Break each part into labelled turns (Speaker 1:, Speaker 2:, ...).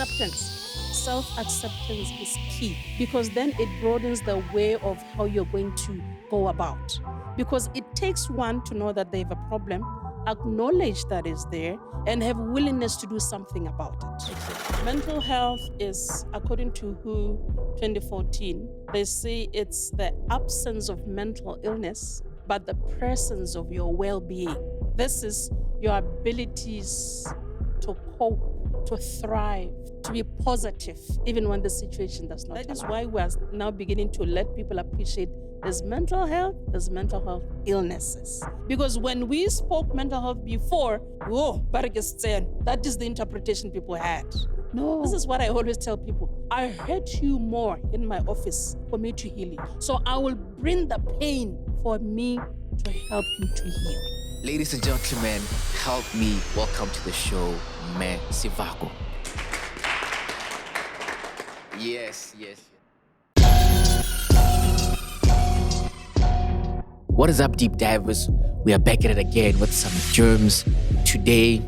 Speaker 1: Acceptance. Self-acceptance is key because then it broadens the way of how you're going to go about. Because it takes one to know that they have a problem, acknowledge that it's there, and have willingness to do something about it. Mental health is, according to WHO 2014, they say it's the absence of mental illness, but the presence of your well-being. This is your abilities to cope, to thrive, to be positive, even when the situation does not. That is why we are now beginning to let people appreciate there's mental health illnesses. Because when we spoke mental health before, that is the interpretation people had. No. This is what I always tell people. I hurt you more in my office for me to heal you. So I will bring the pain for me to help you to heal.
Speaker 2: Ladies and gentlemen, help me welcome to the show, Kefilwe Sivako. Yes. What is up, deep divers? We are back at it again with some germs. Today,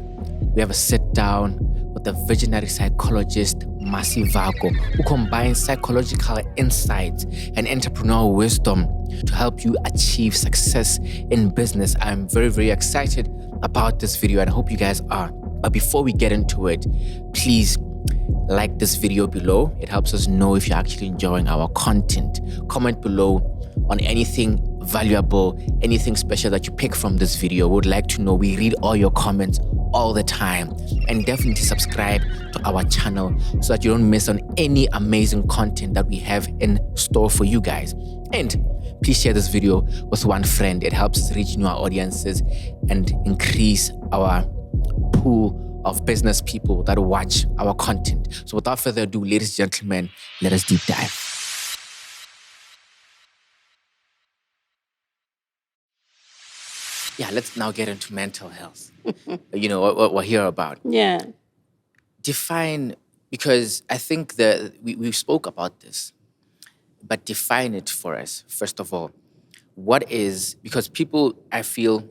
Speaker 2: we have a sit down with the visionary psychologist, Kefilwe Sivako, who combines psychological insights and entrepreneurial wisdom to help you achieve success in business. I'm very, very excited about this video and I hope you guys are. But before we get into it, please like this video below. It helps us know if you're actually enjoying our content. Comment below on anything valuable, anything special that you pick from this video. We would like to know. We read all your comments all the time. And definitely subscribe to our channel so that you don't miss on any amazing content that we have in store for you guys. And please share this video with one friend. It helps us reach newer audiences and increase our pool of business people that watch our content. So without further ado, ladies and gentlemen, let us deep dive. Yeah, let's now get into mental health. You know, what we're here about.
Speaker 1: Yeah.
Speaker 2: Define, because I think that we spoke about this, but define it for us, first of all. What is, because people, I feel,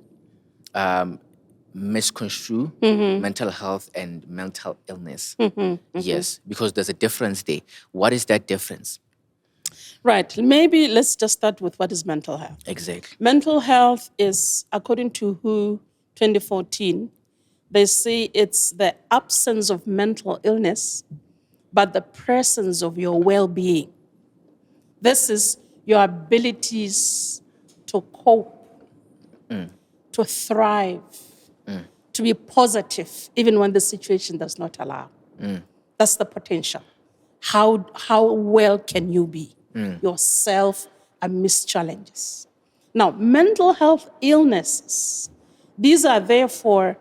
Speaker 2: misconstrue mental health and mental illness. Yes, because there's a difference there. What is that difference?
Speaker 1: Right. Maybe let's just start with what is mental health.
Speaker 2: Exactly.
Speaker 1: Mental health is, according to WHO 2014, they say it's the absence of mental illness, but the presence of your well-being. This is your abilities to cope, to thrive, to be positive, even when the situation does not allow. That's the potential. How well can you be yourself amidst challenges? Now, mental health illnesses, these are therefore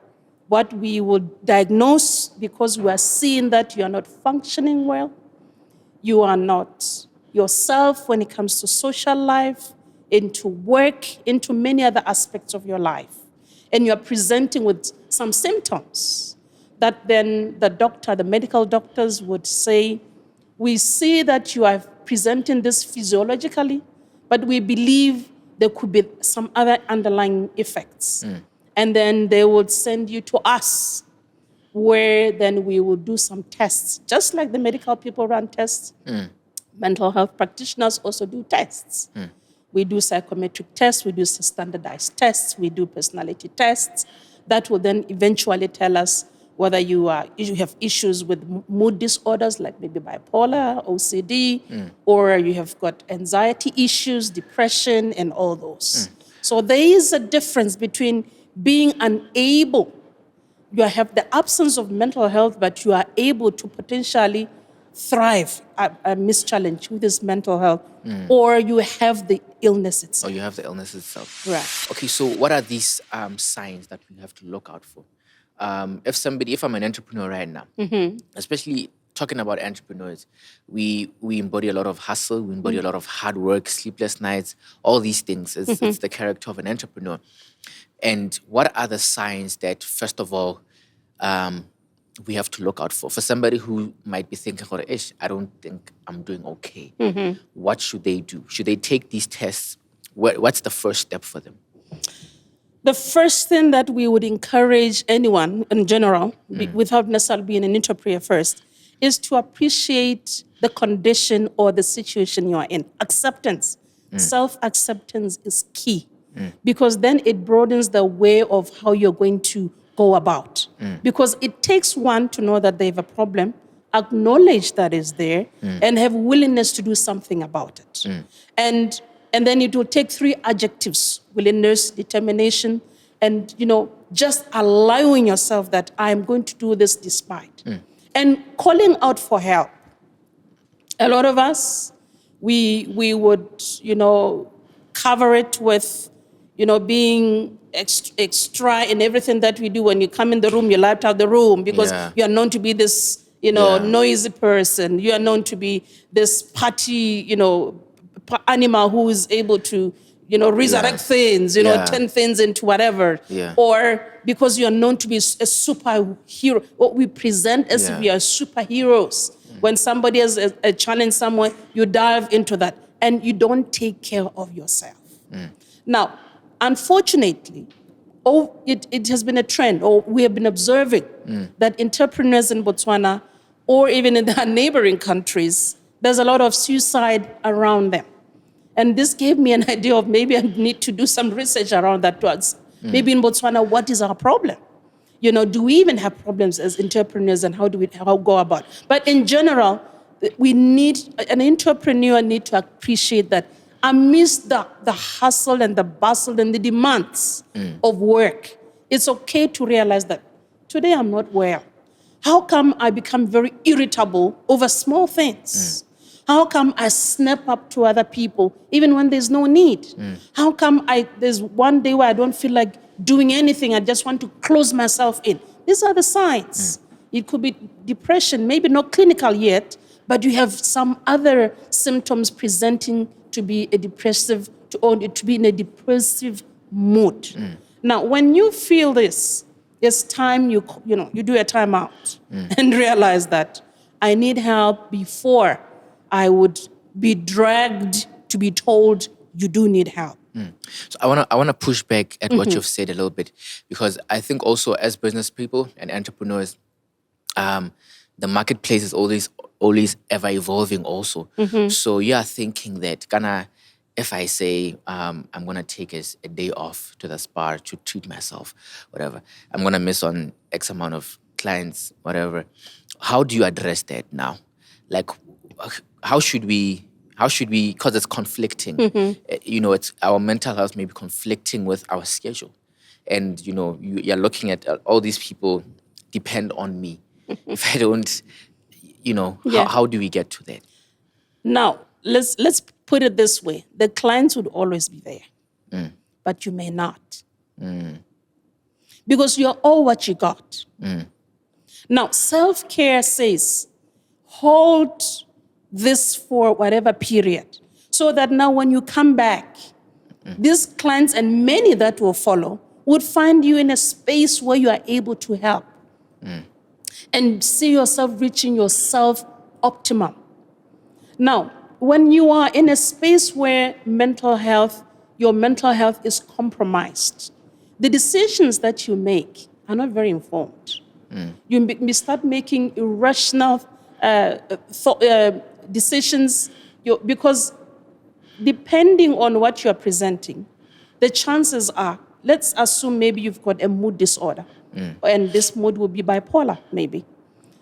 Speaker 1: what we would diagnose because we are seeing that you are not functioning well, you are not yourself when it comes to social life, into work, into many other aspects of your life. And you're presenting with some symptoms that then the medical doctors would say, we see that you are presenting this physiologically, but we believe there could be some other underlying effects. And then they would send you to us, where then we will do some tests. Just like the medical people run tests, mental health practitioners also do tests. We do psychometric tests, we do standardized tests, we do personality tests that will then eventually tell us whether you have issues with mood disorders like maybe bipolar, OCD, or you have got anxiety issues, depression, and all those. So there is a difference between being unable, you have the absence of mental health, but you are able to potentially thrive amidst challenge with this mental health, or you have the illness itself.
Speaker 2: Or you have the illness itself.
Speaker 1: Right.
Speaker 2: Okay, so what are these signs that we have to look out for? If I'm an entrepreneur right now, especially talking about entrepreneurs, we embody a lot of hustle, we embody a lot of hard work, sleepless nights, all these things. It's the character of an entrepreneur. And what are the signs that, first of all, we have to look out for? For somebody who might be thinking, I don't think I'm doing okay. What should they do? Should they take these tests? What's the first step for them?
Speaker 1: The first thing that we would encourage anyone in general, without necessarily being an entrepreneur first, is to appreciate the condition or the situation you are in. Acceptance. Self-acceptance is key because then it broadens the way of how you're going to go about. Because it takes one to know that they have a problem, acknowledge that it's there, and have willingness to do something about it. And then it will take 3 adjectives: willingness, determination, and, just allowing yourself that I'm going to do this despite. And calling out for help. A lot of us, we would, cover it with, being extra in everything that we do. When you come in the room, you're locked out the room because you are known to be this, noisy person. You are known to be this party, animal who is able to, resurrect things, turn things into whatever. Or because you are known to be a superhero. What we present as if we are superheroes. When somebody has a challenge somewhere, you dive into that and you don't take care of yourself. Now, unfortunately, it has been a trend, or we have been observing that entrepreneurs in Botswana, or even in the neighboring countries, there's a lot of suicide around them. And this gave me an idea of maybe I need to do some research around that towards maybe in Botswana, what is our problem? Do we even have problems as entrepreneurs, and how go about? But in general, an entrepreneur need to appreciate that amidst the hustle and the bustle and the demands of work, it's okay to realize that today I'm not well. How come I become very irritable over small things? How come I snap up to other people even when there's no need? How come there's one day where I don't feel like doing anything, I just want to close myself in? These are the signs. It could be depression, maybe not clinical yet, but you have some other symptoms presenting to be a depressive, to be in a depressive mood. Now, when you feel this, it's time you do a timeout and realize that I need help before I would be dragged to be told you do need help.
Speaker 2: So I wanna push back at what you've said a little bit, because I think also as business people and entrepreneurs, the marketplace is always ever evolving also. So you are thinking that if I say I'm gonna take a day off to the spa to treat myself, whatever, I'm gonna miss on X amount of clients, whatever. How do you address that now? Like, how should we, because it's conflicting, it's our mental health may be conflicting with our schedule. And, you're looking at all these people depend on me. If I don't, how do we get to that?
Speaker 1: Now, let's put it this way. The clients would always be there, but you may not. Because you're all what you got. Now, self-care says, hold this for whatever period, so that now when you come back, these clients and many that will follow would find you in a space where you are able to help and see yourself reaching your self-optimum. Now, when you are in a space where your mental health is compromised, the decisions that you make are not very informed. You may start making irrational decisions, because depending on what you're presenting, the chances are, let's assume maybe you've got a mood disorder, and this mood will be bipolar, maybe.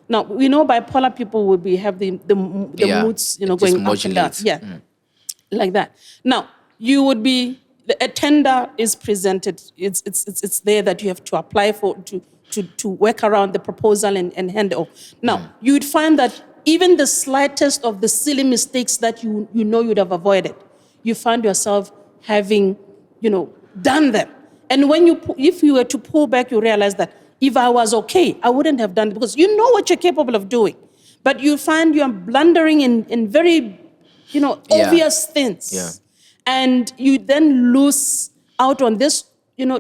Speaker 1: Now, we know bipolar people will have the moods, going up and down. Like that. Now, you would be, a tender is presented. It's there that you have to apply for, to work around the proposal and hand off. Now, you would find that even the slightest of the silly mistakes that you you'd have avoided, you find yourself having, done them. And if you were to pull back, you realize that if I was okay, I wouldn't have done it, because you know what you're capable of doing. But you find you're blundering in very, obvious things.
Speaker 2: Yeah.
Speaker 1: And you then lose out on this,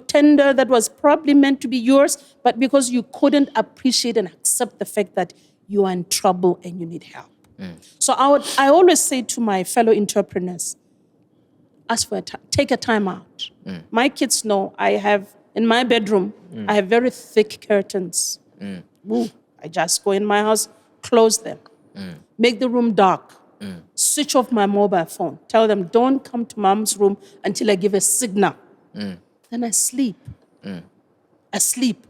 Speaker 1: tender that was probably meant to be yours, but because you couldn't appreciate and accept the fact that you are in trouble and you need help. So I always say to my fellow entrepreneurs, take a time out. My kids know I have, in my bedroom, I have very thick curtains. I just go in my house, close them, make the room dark, switch off my mobile phone, tell them, don't come to mom's room until I give a signal. Then I sleep. I sleep.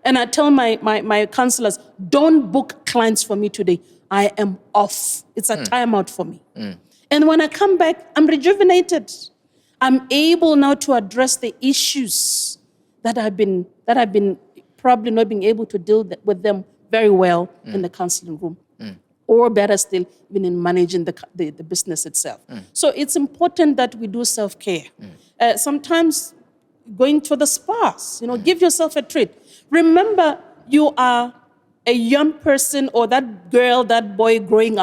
Speaker 1: And I tell my counselors, don't book clients for me today. I am off. It's a timeout for me. And when I come back, I'm rejuvenated. I'm able now to address the issues that I've been probably not being able to deal with them very well in the counseling room. Or better still, even in managing the business itself. So it's important that we do self-care. Sometimes going to the spas, give yourself a treat. Remember, you are a young person or that girl, that boy growing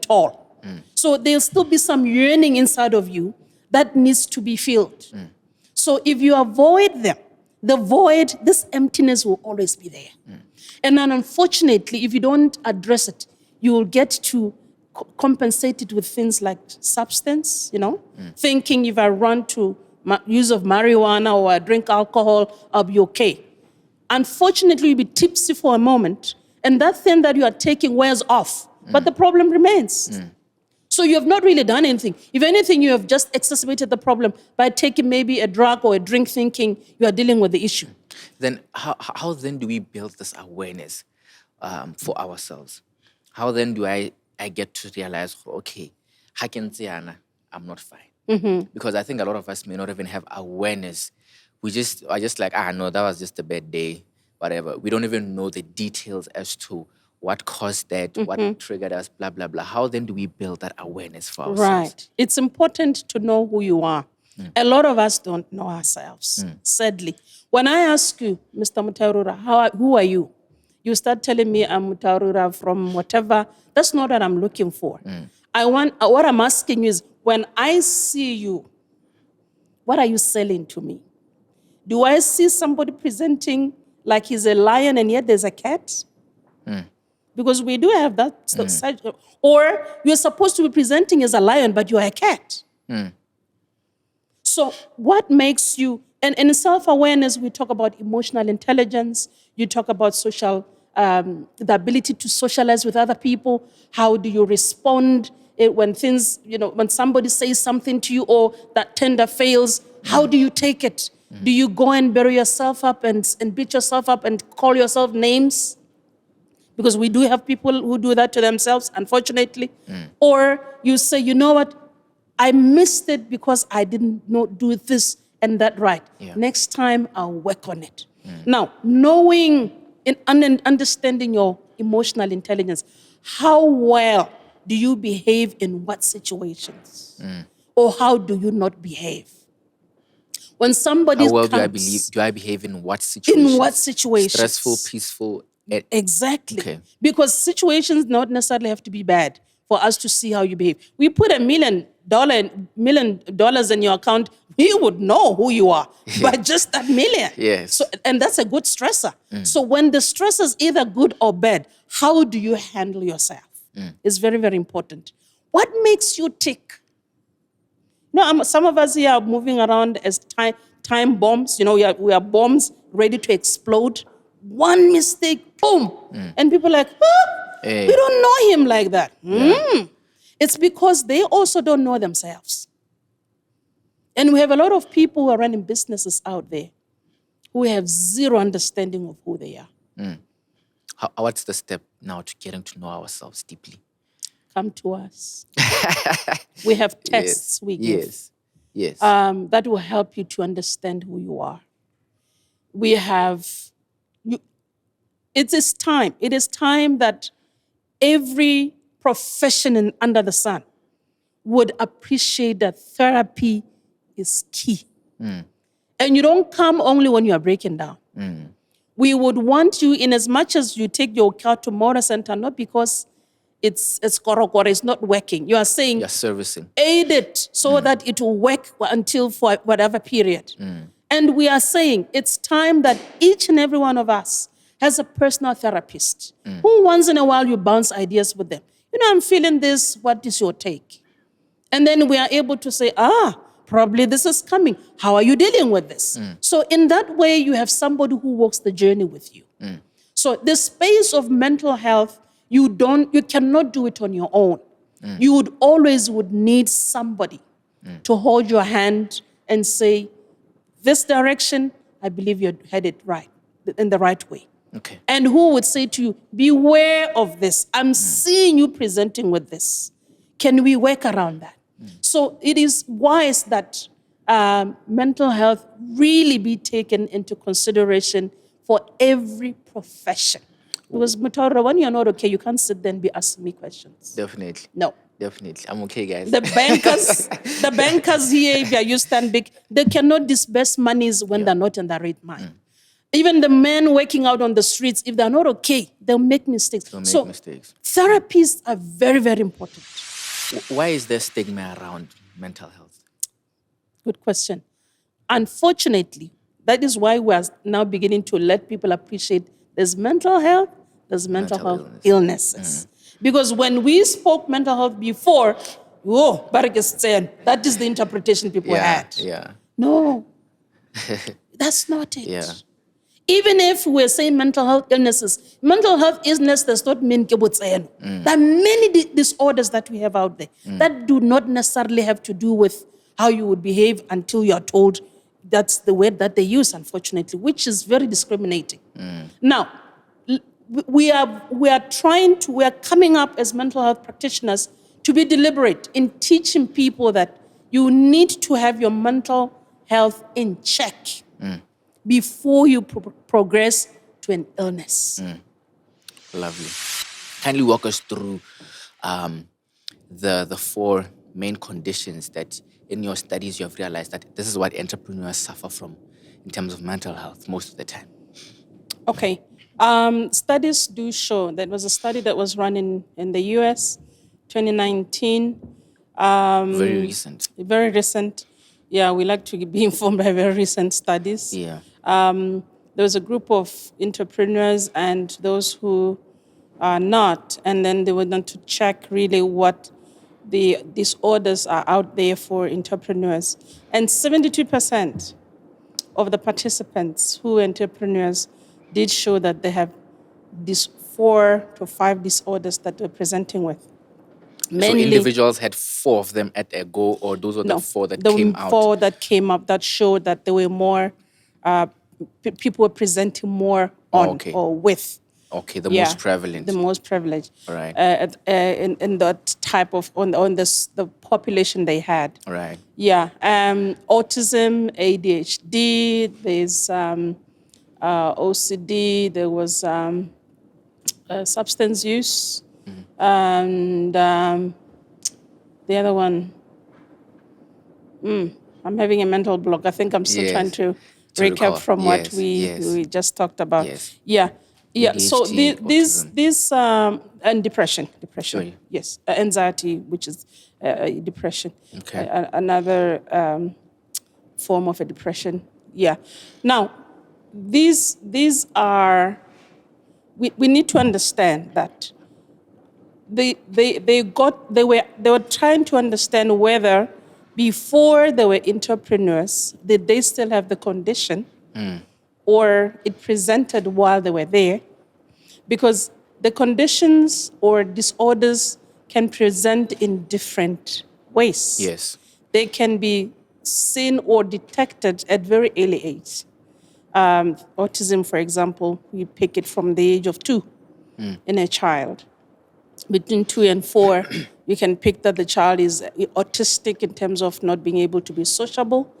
Speaker 1: tall. So there'll still be some yearning inside of you that needs to be filled. So if you avoid them, the void, this emptiness will always be there. And then unfortunately, if you don't address it, you will get to compensate it with things like substance, thinking if I run to use of marijuana or I drink alcohol, I'll be okay. Unfortunately, you'll be tipsy for a moment, and that thing that you are taking wears off, but the problem remains. So you have not really done anything. If anything, you have just exacerbated the problem by taking maybe a drug or a drink thinking you are dealing with the issue.
Speaker 2: Then how then do we build this awareness for ourselves? How then do I get to realize, okay, I'm not fine? Because I think a lot of us may not even have awareness. We are just like, no, that was just a bad day, whatever. We don't even know the details as to what caused that, what triggered us, blah, blah, blah. How then do we build that awareness for ourselves?
Speaker 1: Right. It's important to know who you are. A lot of us don't know ourselves, sadly. When I ask you, Mr. Mutaurura, who are you? You start telling me I'm Mutaurura from whatever. That's not what I'm looking for. What I'm asking you is, when I see you, what are you selling to me? Do I see somebody presenting like he's a lion and yet there's a cat? Because we do have that side. Or you're supposed to be presenting as a lion, but you're a cat. So what makes you, and in self-awareness, we talk about emotional intelligence, you talk about social, the ability to socialize with other people. How do you respond when things, when somebody says something to you or that tender fails, how do you take it? Do you go and bury yourself up and beat yourself up and call yourself names? Because we do have people who do that to themselves, unfortunately. Or you say, you know what? I missed it because I didn't do this and that right. Next time, I'll work on it. Now, knowing and understanding your emotional intelligence, how well do you behave in what situations? Or how do you not behave? When somebody
Speaker 2: How well
Speaker 1: comes,
Speaker 2: do I behave in what situations?
Speaker 1: In what situations?
Speaker 2: Stressful, peaceful.
Speaker 1: Exactly.
Speaker 2: Okay.
Speaker 1: Because situations don't necessarily have to be bad for us to see how you behave. We put $1 million in your account, we would know who you are by just that million.
Speaker 2: Yes.
Speaker 1: So, and that's a good stressor. So when the stress is either good or bad, how do you handle yourself? It's very, very important. What makes you tick? Some of us here are moving around as time bombs. We are bombs ready to explode. One mistake, boom. And people are like, we don't know him like that. It's because they also don't know themselves. And we have a lot of people who are running businesses out there who have zero understanding of who they are.
Speaker 2: What's the step now to getting to know ourselves deeply?
Speaker 1: Come to us. We have tests we give.
Speaker 2: Yes.
Speaker 1: That will help you to understand who you are. We have... It is time that every profession under the sun would appreciate that therapy is key. And you don't come only when you are breaking down. We would want you, in as much as you take your car to motor center, not because it's not working. You are saying,
Speaker 2: you're servicing.
Speaker 1: Aid it so that it will work until for whatever period. And we are saying it's time that each and every one of us has a personal therapist who once in a while you bounce ideas with them. I'm feeling this, what is your take? And then we are able to say, probably this is coming. How are you dealing with this? So in that way, you have somebody who walks the journey with you. So the space of mental health, You cannot do it on your own. You would always need somebody to hold your hand and say, this direction, I believe you're headed right, in the right way.
Speaker 2: Okay.
Speaker 1: And who would say to you, beware of this. I'm seeing you presenting with this. Can we work around that? So it is wise that mental health really be taken into consideration for every profession. Because Mutaura, when you're not okay, you can't sit there and be asking me questions.
Speaker 2: Definitely.
Speaker 1: No.
Speaker 2: Definitely. I'm okay, guys.
Speaker 1: The bankers here, if you stand big, they cannot disburse monies when they're not in the right mind. Even the men working out on the streets, if they're not okay, they'll make mistakes. Therapies are very, very important.
Speaker 2: Why is there stigma around mental health?
Speaker 1: Good question. Unfortunately, that is why we are now beginning to let people appreciate there's mental health, there's mental health illnesses. Because when we spoke mental health before, that is the interpretation people had.
Speaker 2: Yeah.
Speaker 1: No, that's not it.
Speaker 2: Yeah.
Speaker 1: Even if we're saying mental health illnesses does not mean There are many disorders that we have out there that do not necessarily have to do with how you would behave until you are told that's the word that they use, unfortunately, which is very discriminating. Now, we are coming up as mental health practitioners to be deliberate in teaching people that you need to have your mental health in check before you progress to an illness.
Speaker 2: Lovely. Kindly walk us through the 4 main conditions that in your studies you have realized that this is what entrepreneurs suffer from in terms of mental health most of the time.
Speaker 1: Okay. Studies do show, there was a study that was run in the US, 2019.
Speaker 2: Very recent.
Speaker 1: Very recent. Yeah, we like to be informed by very recent studies.
Speaker 2: Yeah.
Speaker 1: There was a group of entrepreneurs and those who are not, and then they went on to check really what the disorders are out there for entrepreneurs. And 72% of the participants who are entrepreneurs did show that they have these 4 to 5 disorders that they're presenting with.
Speaker 2: Mainly, so individuals had 4 of them at a go, or those were the 4 that came out?
Speaker 1: 4 that came up that showed that there were more, people were presenting more on or with.
Speaker 2: Okay, the most prevalent.
Speaker 1: The most prevalent.
Speaker 2: All right.
Speaker 1: In that type of, on the population they had.
Speaker 2: All right.
Speaker 1: Yeah. Autism, ADHD, there's OCD, there was substance use, and the other one, I'm having a mental block. I think I'm still trying to recap from what we just talked about.
Speaker 2: Yes.
Speaker 1: Yeah. Yeah.
Speaker 2: ADHD,
Speaker 1: So this and depression.
Speaker 2: Sure.
Speaker 1: Yes. Anxiety, which is depression.
Speaker 2: Okay.
Speaker 1: Another form of a depression. Yeah. Now, these are, we need to understand that they were trying to understand whether before they were entrepreneurs, did they still have the condition or it presented while they were there? Because the conditions or disorders can present in different ways.
Speaker 2: Yes.
Speaker 1: They can be seen or detected at very early age. Autism, for example, we pick it from the age of 2 in a child. Between 2 and 4, you can pick that the child is autistic in terms of not being able to be sociable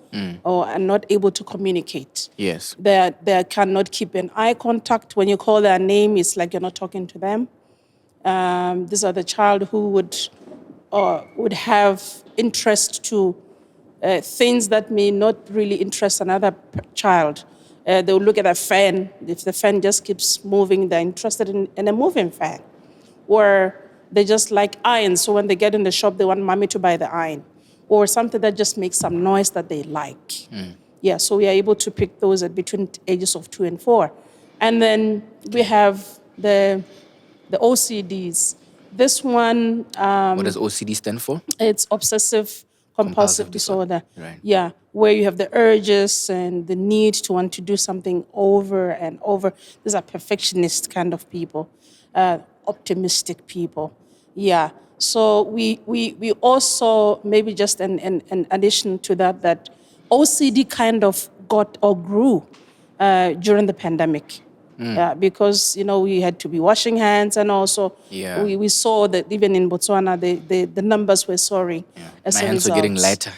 Speaker 1: or not able to communicate.
Speaker 2: Yes.
Speaker 1: They cannot keep an eye contact. When you call their name, it's like you're not talking to them. These are the child who would have interest to things that may not really interest another child. They will look at a fan. If the fan just keeps moving, they're interested in a moving fan. Or they just like irons, so when they get in the shop, they want mommy to buy the iron. Or something that just makes some noise that they like. Yeah, so we are able to pick those at between ages of 2 and 4. And then we have the OCDs. This one...
Speaker 2: what does OCD stand for?
Speaker 1: It's obsessive compulsive disorder.
Speaker 2: Right.
Speaker 1: Yeah, where you have the urges and the need to want to do something over and over. These are perfectionist kind of people. optimistic people. Yeah. So we also, maybe just an addition to that OCD kind of got or grew during the pandemic. Because, we had to be washing hands, and also
Speaker 2: Yeah.
Speaker 1: we saw that even in Botswana, the numbers were soaring as
Speaker 2: My
Speaker 1: a
Speaker 2: hands were getting
Speaker 1: result.
Speaker 2: lighter.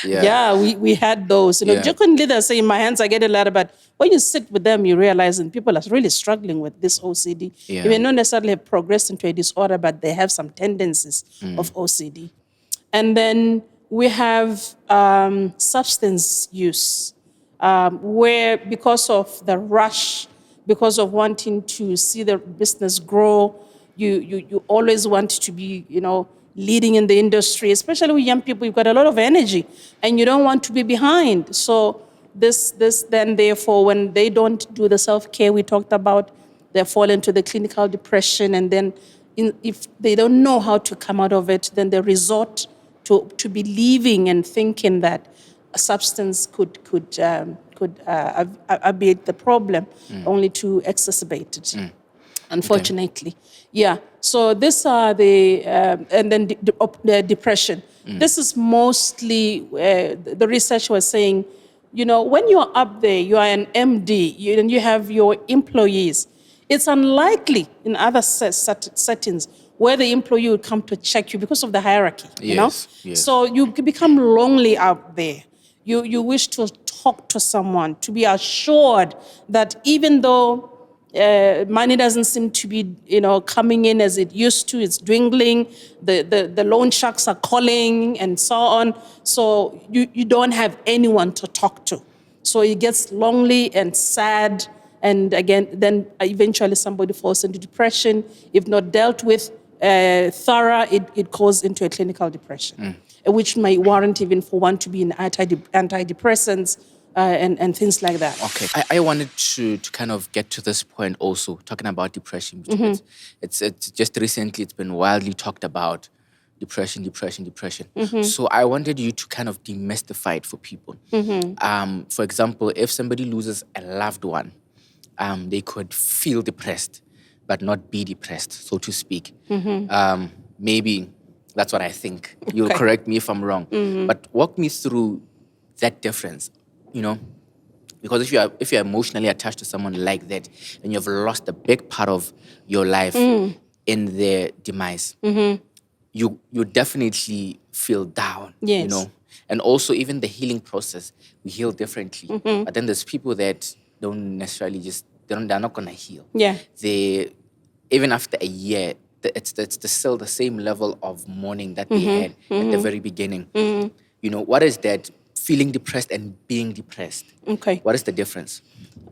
Speaker 1: Yeah, we had those.
Speaker 2: Yeah.
Speaker 1: Jokingly they're saying my hands are getting lighter, but when you sit with them, you realize that people are really struggling with this OCD.
Speaker 2: Yeah.
Speaker 1: They may not necessarily have progressed into a disorder, but they have some tendencies of OCD. And then we have substance use, where because of the rush, because of wanting to see the business grow, you always want to be, leading in the industry, especially with young people. You've got a lot of energy and you don't want to be behind. So this then therefore, when they don't do the self-care we talked about, they fall into the clinical depression, and then if they don't know how to come out of it, then they resort to believing and thinking that a substance could abate the problem, only to exacerbate it. Unfortunately. Okay. Yeah. So these are and then the depression. This is mostly the research was saying, when you're up there, you are an MD, and you have your employees. It's unlikely in other settings where the employee would come to check you because of the hierarchy,
Speaker 2: Yes.
Speaker 1: So you become lonely out there. You wish to talk to someone, to be assured that even though money doesn't seem to be, coming in as it used to, it's dwindling, the loan sharks are calling and so on. So you don't have anyone to talk to. So it gets lonely and sad. And again, then eventually somebody falls into depression. If not dealt with thorough, it goes into a clinical depression, which may warrant even for one to be in antidepressants and things like that.
Speaker 2: Okay. I wanted to kind of get to this point also, talking about depression. Because it's just recently, it's been widely talked about, depression. So I wanted you to kind of demystify it for people. For example, if somebody loses a loved one, they could feel depressed, but not be depressed, so to speak. Maybe that's what I think. You'll correct me if I'm wrong. But walk me through that difference, because if you're emotionally attached to someone like that, and you've lost a big part of your life in their demise, you definitely feel down,
Speaker 1: Yes.
Speaker 2: And also even the healing process, we heal differently. But then there's people that don't necessarily they're not gonna heal.
Speaker 1: Yeah.
Speaker 2: Even after a year, it's still the same level of mourning that they had at the very beginning. What is that feeling depressed and being depressed?
Speaker 1: Okay.
Speaker 2: What is the difference?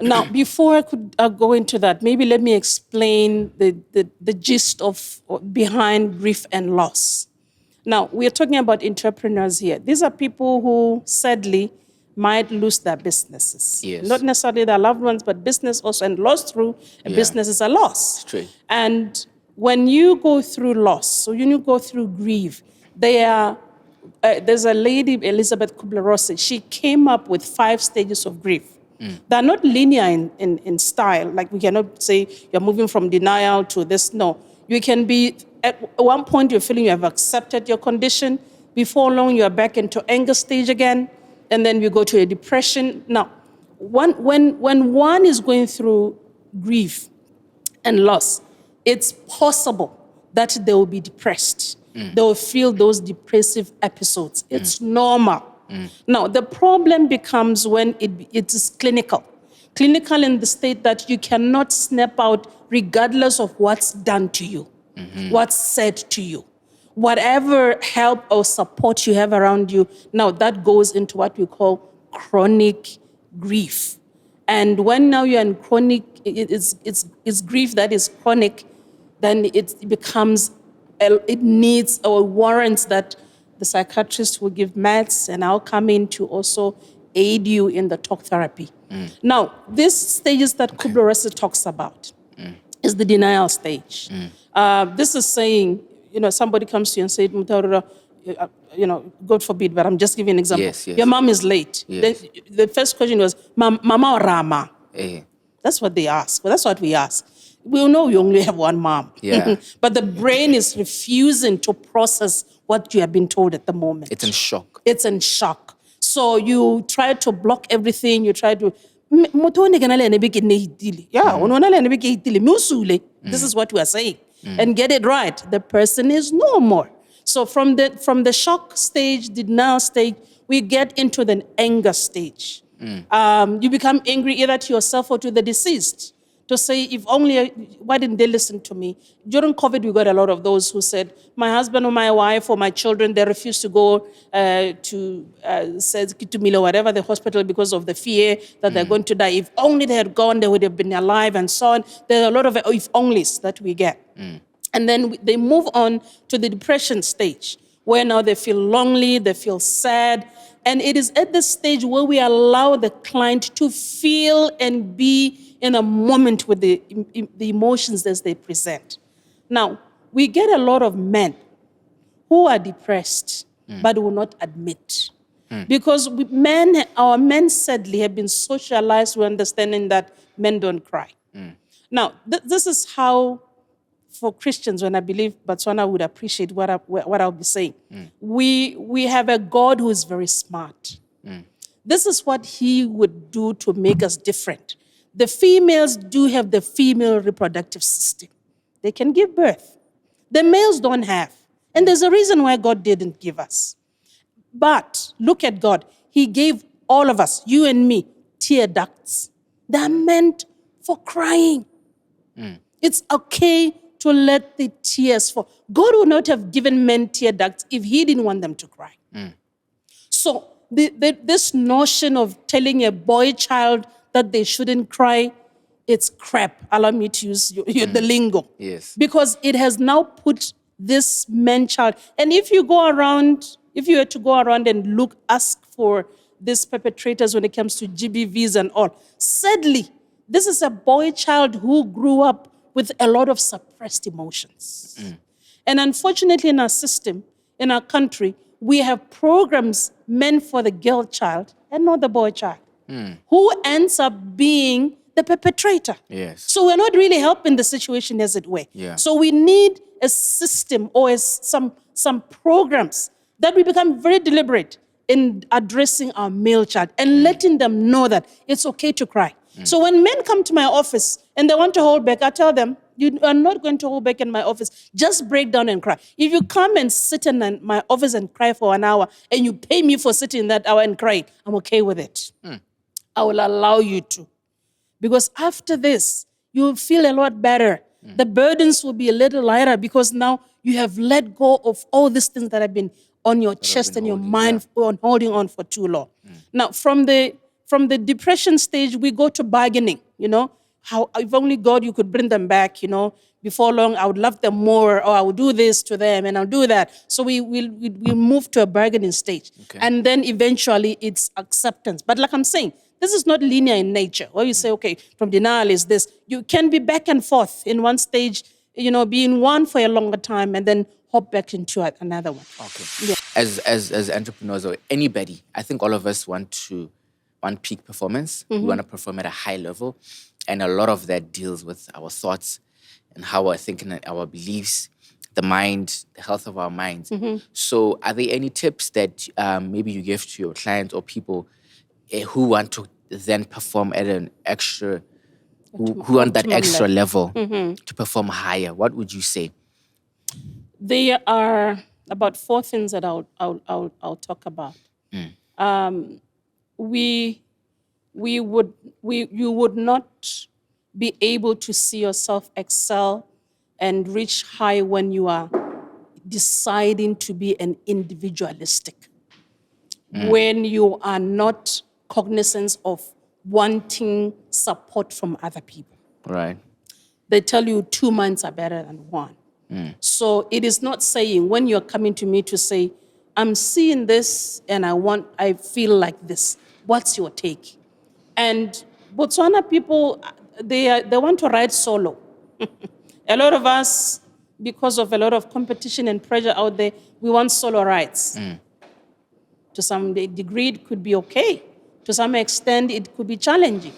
Speaker 1: Now, before I could go into that, maybe let me explain the gist of behind grief and loss. Now, we are talking about entrepreneurs here. These are people who, sadly, might lose their businesses.
Speaker 2: Yes.
Speaker 1: Not necessarily their loved ones, but business also, and loss through a business is a loss.
Speaker 2: Straight.
Speaker 1: And when you go through loss, so when you go through grief, there's a lady, Elizabeth Kubler-Ross, she came up with 5 stages of grief. They're not linear in style. Like, we cannot say you're moving from denial to this. No. You can be, at one point you're feeling you have accepted your condition. Before long, you're back into anger stage again. And then we go to a depression. Now, when one is going through grief and loss, it's possible that they will be depressed. They will feel those depressive episodes. It's normal. Now, the problem becomes when it is clinical. Clinical in the state that you cannot snap out regardless of what's done to you, what's said to you. Whatever help or support you have around you, now that goes into what we call chronic grief. And when now you're in chronic, it's grief that is chronic, then it becomes, it needs or warrants that the psychiatrist will give meds, and I'll come in to also aid you in the talk therapy. Now, these stages that Kubler-Ross talks about is the denial stage. This is saying, somebody comes to you and says, Mutaura, God forbid, but I'm just giving an example.
Speaker 2: Yes.
Speaker 1: Your mom is late.
Speaker 2: Yes.
Speaker 1: The first question was, Mama or Rama?
Speaker 2: Eh.
Speaker 1: That's what they ask. Well, that's what we ask. We know you only have one mom.
Speaker 2: Yeah.
Speaker 1: But the brain is refusing to process what you have been told at the moment.
Speaker 2: It's in shock.
Speaker 1: It's in shock. So you try to block everything. You try to. Yeah, this is what we are saying. And get it right. The person is no more. So from the shock stage, the denial stage, we get into the anger stage. You become angry either to yourself or to the deceased. To say, if only, why didn't they listen to me? During COVID, we got a lot of those who said, my husband or my wife or my children, they refused to go to Kitumila or whatever, the hospital, because of the fear that they're going to die. If only they had gone, they would have been alive and so on. There are a lot of if-onlys that we get. And then they move on to the depression stage, where now they feel lonely, they feel sad. And it is at this stage where we allow the client to feel and be in a moment with the emotions as they present. Now, we get a lot of men who are depressed, but will not admit. Because our men sadly have been socialized with understanding that men don't cry. Now, this is how, for Christians, when I believe Botswana would appreciate what I'll be saying, we have a God who is very smart. This is what he would do to make us different. The females do have the female reproductive system. They can give birth. The males don't have. And there's a reason why God didn't give us. But look at God. He gave all of us, you and me, tear ducts. They're meant for crying. It's okay to let the tears fall. God would not have given men tear ducts if he didn't want them to cry. So this notion of telling a boy child that they shouldn't cry, it's crap. Allow me to use the lingo.
Speaker 2: Yes.
Speaker 1: Because it has now put this man child. And if you were to go around and ask for these perpetrators when it comes to GBVs and all, sadly, this is a boy child who grew up with a lot of suppressed emotions. And unfortunately in our system, in our country, we have programs meant for the girl child and not the boy child, who ends up being the perpetrator.
Speaker 2: Yes.
Speaker 1: So we're not really helping the situation, as it were.
Speaker 2: Yeah.
Speaker 1: So we need a system or some programs that we become very deliberate in addressing our male child and letting them know that it's okay to cry. So when men come to my office and they want to hold back, I tell them, you are not going to hold back in my office. Just break down and cry. If you come and sit in my office and cry for an hour and you pay me for sitting in that hour and crying, I'm okay with it. I will allow you to. Because after this, you will feel a lot better. The burdens will be a little lighter because now you have let go of all these things that have been on your chest and your mind, holding on for too long. Now, from the depression stage, we go to bargaining, how if only God, you could bring them back, before long, I would love them more, or I would do this to them, and I'll do that. So we move to a bargaining stage.
Speaker 2: Okay.
Speaker 1: And then eventually it's acceptance. But like I'm saying, this is not linear in nature, where you say, okay, from denial is this. You can be back and forth in one stage, be in one for a longer time, and then hop back into another one.
Speaker 2: Okay.
Speaker 1: Yeah.
Speaker 2: As entrepreneurs or anybody, I think all of us want peak performance. We want to perform at a high level. And a lot of that deals with our thoughts and how we're thinking, our beliefs, the mind, the health of our minds. So are there any tips that maybe you give to your clients or people who want to then perform at an extra, who want that extra level to perform higher? What would you say?
Speaker 1: There are about 4 things that I'll talk about. You would not be able to see yourself excel and reach high when you are deciding to be an individualistic. When you are not cognizant of wanting support from other people. Right. They tell you 2 months are better than 1. So it is not saying when you're coming to me to say, I'm seeing this and I feel like this. What's your take? And Botswana people, they want to ride solo. A lot of us, because of a lot of competition and pressure out there, we want solo rides. To some degree, it could be okay. To some extent, it could be challenging.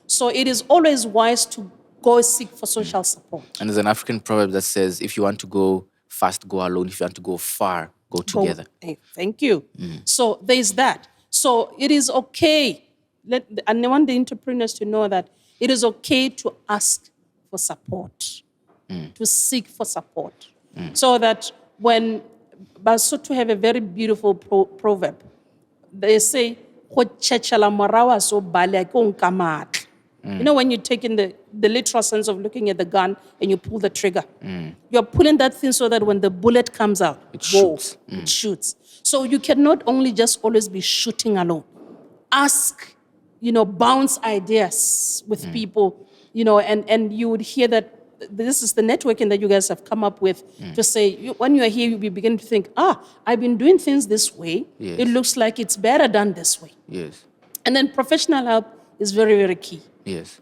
Speaker 1: So it is always wise to go seek for social support.
Speaker 2: And there's an African proverb that says, if you want to go fast, go alone. If you want to go far, go together.
Speaker 1: Thank you. So there's that. So it is okay. And I want the entrepreneurs to know that it is okay to ask for support, to seek for support. So that when Basotho have a very beautiful proverb, they say, you know, when you're taking the literal sense of looking at the gun and you pull the trigger, you're pulling that thing so that when the bullet comes out,
Speaker 2: It shoots.
Speaker 1: It shoots. So you cannot only just always be shooting alone. Ask, bounce ideas with people, and you would hear that this is the networking that you guys have come up with to say, when you are here, you begin to think, I've been doing things this way.
Speaker 2: Yes.
Speaker 1: It looks like it's better done this way.
Speaker 2: Yes.
Speaker 1: And then professional help is very, very key.
Speaker 2: Yes.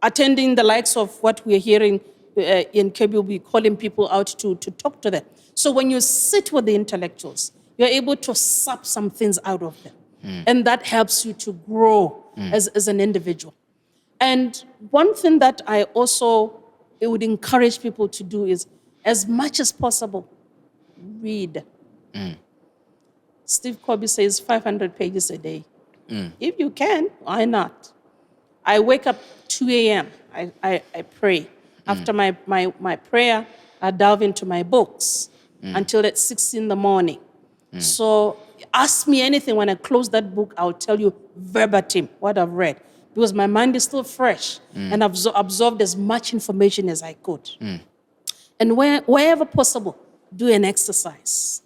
Speaker 1: Attending the likes of what we're hearing in Kebbi, we'll be calling people out to talk to them. So when you sit with the intellectuals, you're able to sup some things out of them. And that helps you to grow as an individual. And one thing that I also would encourage people to do is, as much as possible, read. Steve Covey says 500 pages a day. If you can, why not? I wake up 2 a.m. I pray. After my prayer, I delve into my books until it's 6 in the morning. So ask me anything. When I close that book, I'll tell you verbatim what I've read, because my mind is still fresh and I've absorbed as much information as I could. And wherever possible, do an exercise.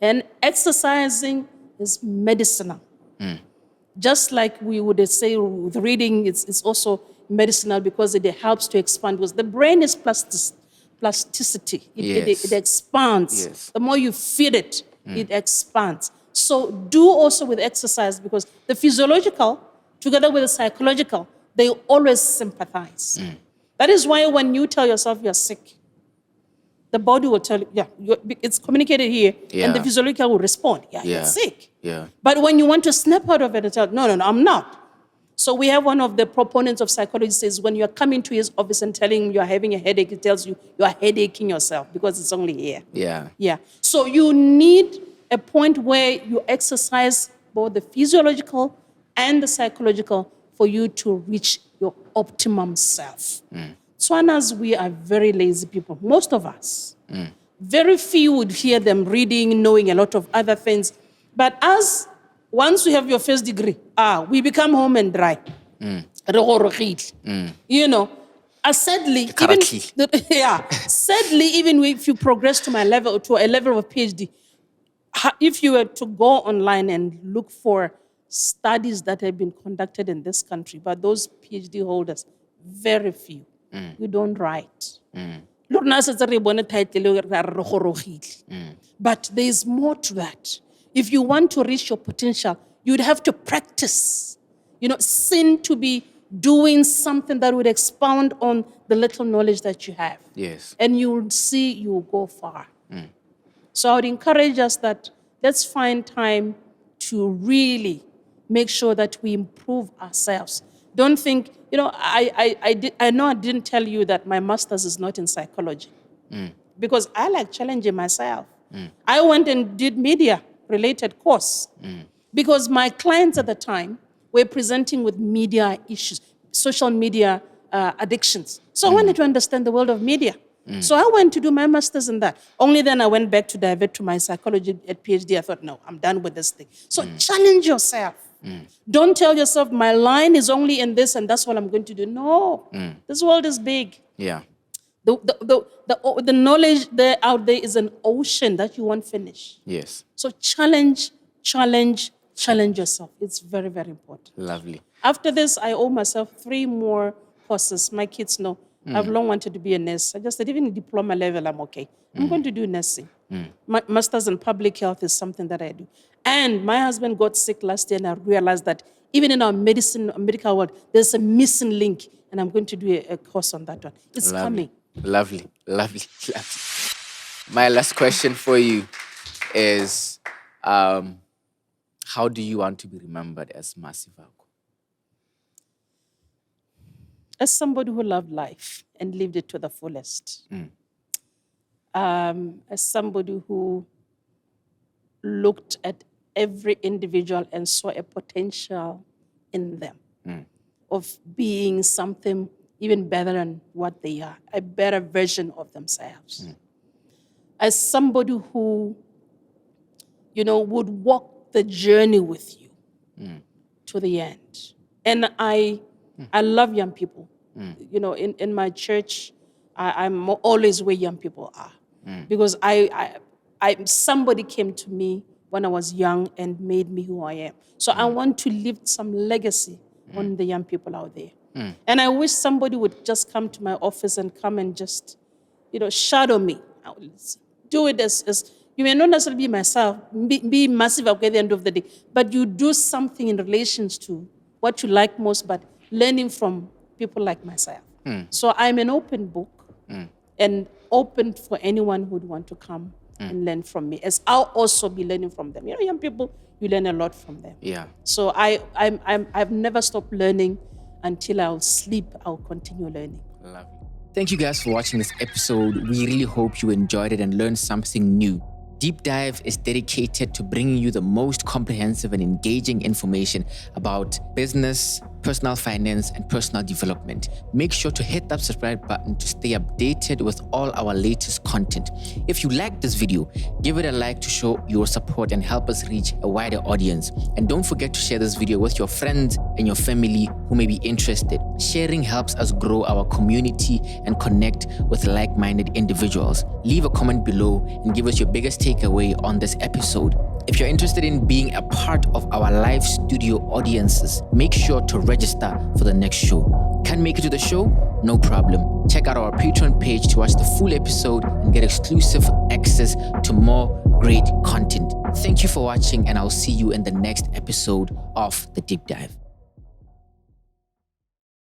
Speaker 1: And exercising is medicinal. Just like we would say with reading, it's also medicinal because it helps to expand. Because the brain is plasticity. It expands.
Speaker 2: Yes.
Speaker 1: The more you feed it, it expands. So do also with exercise, because the physiological, together with the psychological, they always sympathize. That is why when you tell yourself you're sick, the body will tell you, it's communicated here, and the physiological will respond, you're sick.
Speaker 2: Yeah.
Speaker 1: But when you want to snap out of it and tell, no, I'm not. So we have one of the proponents of psychology says, when you're coming to his office and telling him you're having a headache, he tells you are headaching yourself because it's only here.
Speaker 2: Yeah.
Speaker 1: So you need a point where you exercise both the physiological and the psychological for you to reach your optimum self. Tswanas, we are very lazy people, most of us. Very few would hear them reading, knowing a lot of other things. But once you have your first degree, we become home and dry. Sadly, even if you progress to a level of PhD, if you were to go online and look for studies that have been conducted in this country, but those PhD holders, very few. You don't write. But there is more to that. If you want to reach your potential, you'd have to practice. Sin to be doing something that would expound on the little knowledge that you have.
Speaker 2: Yes.
Speaker 1: And you'll see you'll go far. So I would encourage us that let's find time to really make sure that we improve ourselves. Don't think, I know I didn't tell you that my master's is not in psychology, because I like challenging myself. I went and did media-related course because my clients at the time were presenting with media issues, social media addictions. So I wanted to understand the world of media. So I went to do my master's in that. Only then I went back to divert to my psychology at PhD. I thought, no, I'm done with this thing. So challenge yourself. Don't tell yourself my line is only in this and that's what I'm going to do. No, this world is big.
Speaker 2: Yeah.
Speaker 1: The knowledge there out there is an ocean that you won't finish.
Speaker 2: Yes.
Speaker 1: So challenge yourself. It's very, very important.
Speaker 2: Lovely.
Speaker 1: After this, I owe myself 3 more courses. My kids know. I've long wanted to be a nurse. I just said, even diploma level, I'm okay. I'm going to do nursing. My master's in public health is something that I do. And my husband got sick last year, and I realized that even in our medical world, there's a missing link, and I'm going to do a course on that one. It's coming.
Speaker 2: Lovely. My last question for you is, how do you want to be remembered as Sivako?
Speaker 1: as somebody who loved life and lived it to the fullest, as somebody who looked at every individual and saw a potential in them of being something even better than what they are, a better version of themselves. As somebody who, would walk the journey with you to the end. And I love young people. In my church, I'm always where young people are. Because somebody came to me when I was young and made me who I am. So I want to leave some legacy on the young people out there. And I wish somebody would just come to my office and come and just, shadow me. Do it as you may not necessarily be myself, be massive at the end of the day, but you do something in relations to what you like most, but learning from people like myself. So I'm an open book and open for anyone who'd want to come and learn from me, as I'll also be learning from them. Young people, you learn a lot from them.
Speaker 2: Yeah.
Speaker 1: So I've never stopped learning. Until I'll sleep, I'll continue learning.
Speaker 2: Lovely. Thank you guys for watching this episode. We really hope you enjoyed it and learned something new. Deep Dive is dedicated to bringing you the most comprehensive and engaging information about business, personal finance, and personal development. Make sure to hit that subscribe button to stay updated with all our latest content. If you liked this video, give it a like to show your support and help us reach a wider audience. And don't forget to share this video with your friends and your family who may be interested. Sharing helps us grow our community and connect with like-minded individuals. Leave a comment below and give us your biggest takeaway on this episode. If you're interested in being a part of our live studio audiences, make sure to register for the next show. Can't make it to the show? No problem. Check out our Patreon page to watch the full episode and get exclusive access to more great content. Thank you for watching, and I'll see you in the next episode of The Deep Dive.